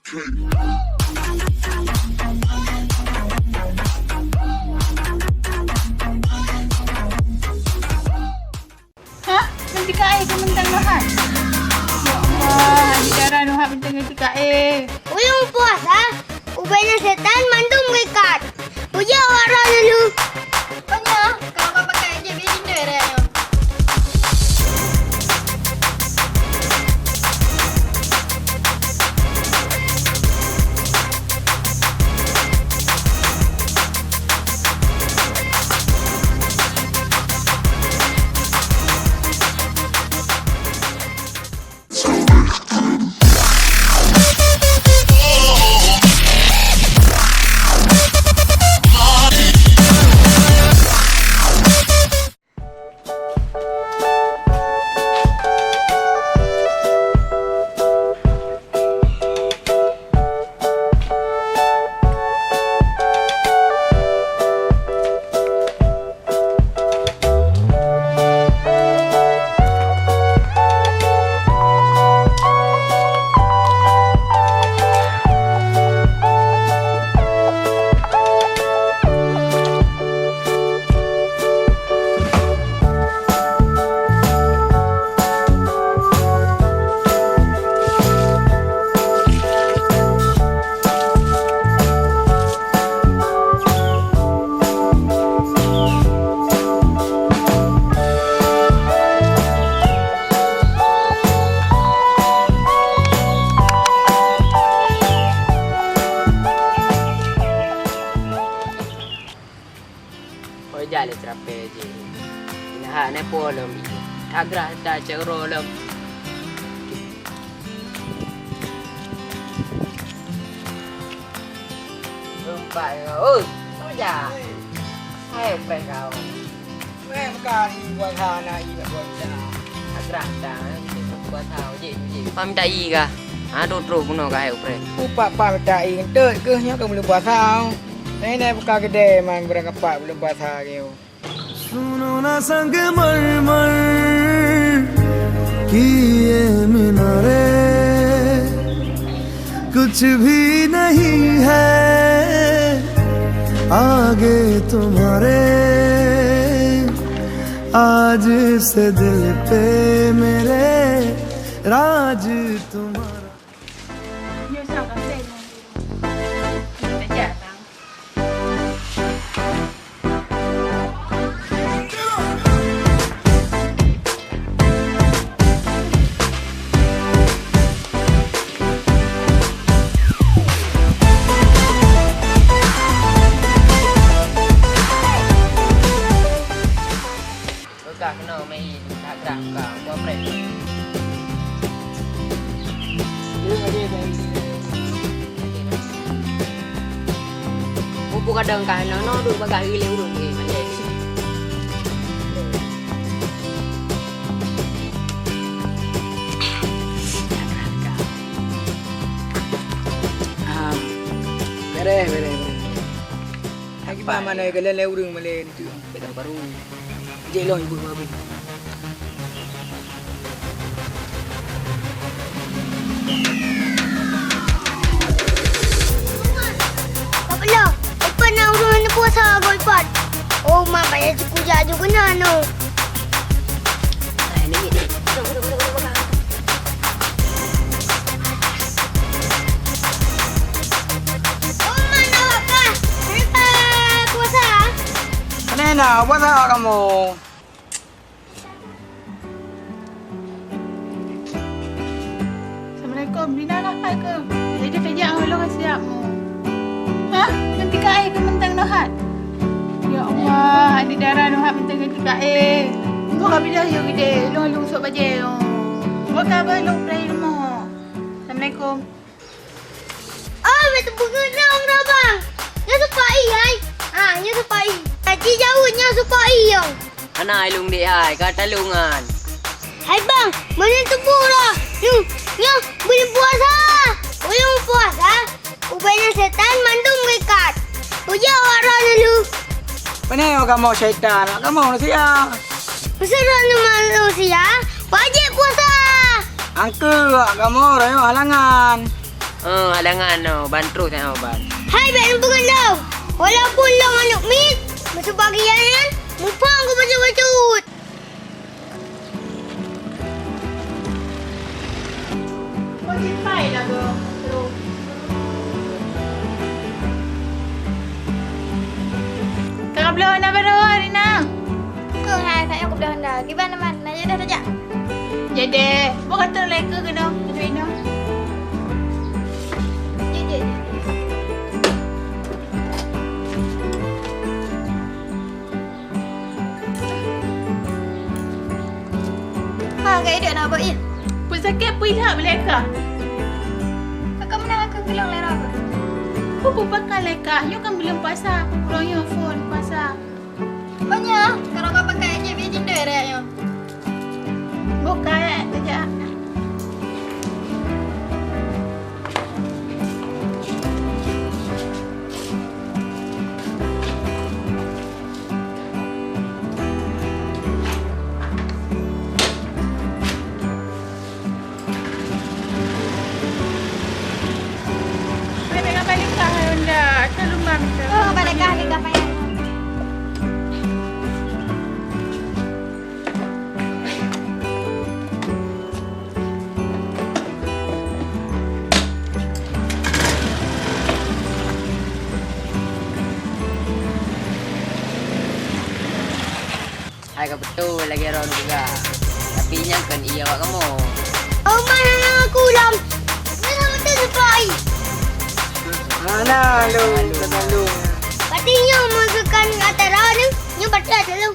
Hah? Nanti Kak Air kementang lahat. Ya Allah, adik darah Nuhat mentang nanti Kak Air. Uyung puasa, ubahnya setan mandung mekat. Uja warah dulu. Pokoknya, kalau kau pakai je biar dinner dia. Jale trapezi. Inaha ne polom. Tagra ta cerolom. Rumpai kau. Kau ja. Hai rumpai kau. Bukan buat hana ini buat dah. Tagra ta buat tahu je je. Pam ta i ka. Ha do tro puno ka hai upre. Upak pak tak ingin ter ke nya kau belum buat tahu. Nenek buka kedai man berang kapak belum buat tahu. सुनो ना संग मरमर की ये मीनारे कुछ भी नहीं है आगे तुम्हारे आज से दिल पे मेरे राज तुम्हारा Như sao có thể mình đã trả tăng. Ka kena mai tagra ka buat upre. Buku kadang kan no du bagai leu du ni mande. Bere. Lagi mana ke leleu urang male itu. Terbaru. Je long ibu babi. Kapala, ipan na urang na puasa kau ipan. Oh, mak payah cukup jaju kena no. Ai ni ni. Buka. Oh, mana apa? Kenapa puasa? Nenek buat tahu kamu. Assalamualaikum. Dina nak hai ke? Jadi kerja awal kan siap mu. Hah? Nanti Kak Air kementang lahat. Ya Allah, adik darah Nuhat mentang nanti Kak Air. Kau kami dah yuk gede. Long sok baje. Kau khabar long pray rumah. Assalamualaikum. Oh, betul bukan orang bang. Nya supai hai. Ah, nya supai. Tadi jauhnya supai yang. Ana ilung di ai ka talungan. Hai bang, mana tu pura? Nya boleh puasa. Uyung puasa, ubahnya setan mandung mekat. Uja warah dulu. Mana kamu syaitan? Kamu manusia. Peseran manusia wajib puasa. Angkel kamu rayo halangan. Halangan no, bantu tak ban. Hai baik bukan lau. Walaupun long anak mit, masa bagian kan, mupang aku baca-bacut. Kau cipai lah ke? Terus. Kakak belah nak baru hari nak. Ke hai saya aku dah hendak. Gimana man? Nanya dah saja. Jadi, buat kata leka ke no? Itu ini. Je. Ha, kayak dia nak buat ya. Pun sakit apa ilham leka? Kakak menang aku bilang lera apa? Kau pun pakai leka. You kan belum puasa. Kurang you phone puasa. Banyak. Kalau kau pakai je biar cinta rayanya. Bukan saja. Balik kah Honda? Terlalu mampu. Oh, balik kah payah. Hai kau betul lagi orang juga. Tapi nyangkan iya awak kamu. Oh, mana aku ulam. Mana betul sepai. Mana lu? Patinya masukkan antara ni, ni baca dalam